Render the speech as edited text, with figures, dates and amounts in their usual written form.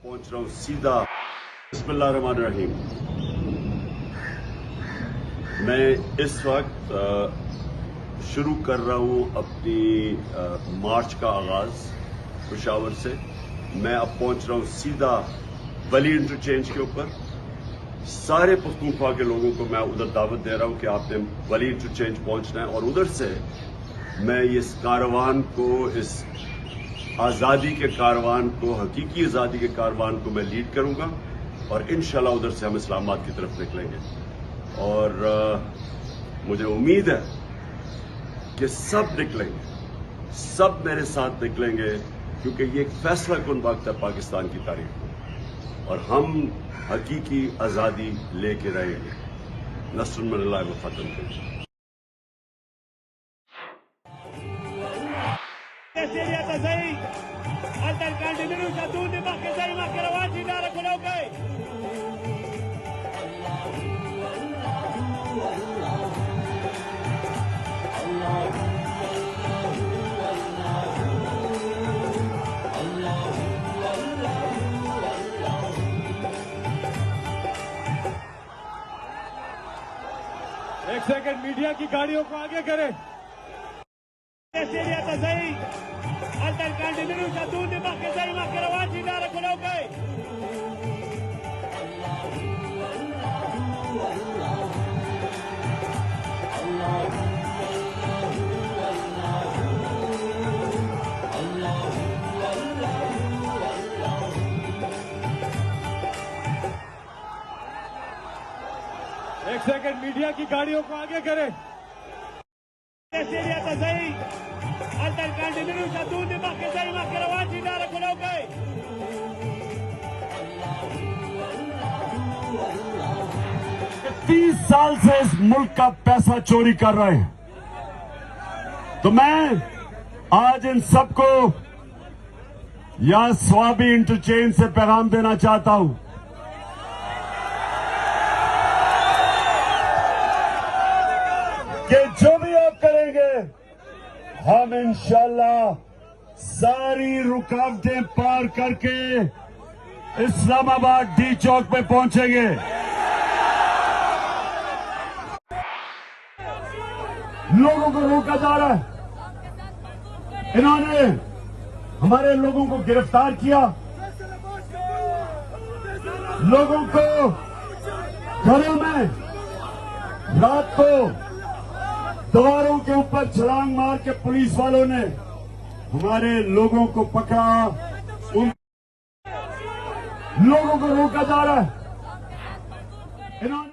पहुंच रहा हूं सीधा। बिस्मिल्लाहिर्रहमानिर्रहीम। मैं इस वक्त शुरू कर रहा हूं अपनी मार्च का आगाज पेशावर से। मैं अब पहुंच रहा हूं सीधा वली इंटरचेंज के ऊपर। सारे पख्तूनख्वा के लोगों को मैं उधर दावत दे रहा हूं कि आपने वली इंटरचेंज पहुंचना है और उधर से मैं इस कारवान को, इस आज़ादी के कारवान को, हकीकी आज़ादी के कारवान को मैं लीड करूंगा और इंशाल्लाह उधर से हम इस्लामाबाद की तरफ निकलेंगे। और मुझे उम्मीद है कि सब निकलेंगे, सब मेरे साथ निकलेंगे, क्योंकि ये एक फैसला कुन वक्त है पाकिस्तान की तारीख में और हम हकीकी आज़ादी लेके रहेंगे। नस्रुन मिनल्लाह व फतहुन। Hasta el candelero y Satún de Majestad y Majestad y nada con OK. एक सेकंड, मीडिया की गाड़ियों को आगे करें। Hasta el candelero y Satún de Majestad y Majestad y nada con OK. एक सेकंड, मीडिया की गाड़ियों को आगे करें। Hasta el candelero y Satún de Majestad y Majestad y nada con OK. 30 साल से इस मुल्क का पैसा चोरी कर रहे हैं, तो मैं आज इन सबको यहां स्वाबी इंटरचेंज से पैगाम देना चाहता हूं कि जो भी आप करेंगे, हम इंशाल्लाह सारी रुकावटें पार करके इस्लामाबाद डी चौक पे पहुंचेंगे। लोगों को रोका जा रहा है, इन्होंने हमारे लोगों को गिरफ्तार किया, लोगों को घरों में रात को दीवारों के ऊपर छलांग मार के पुलिस वालों ने हमारे लोगों को पकड़ा, उन लोगों को रोका जा रहा है। इन्होंने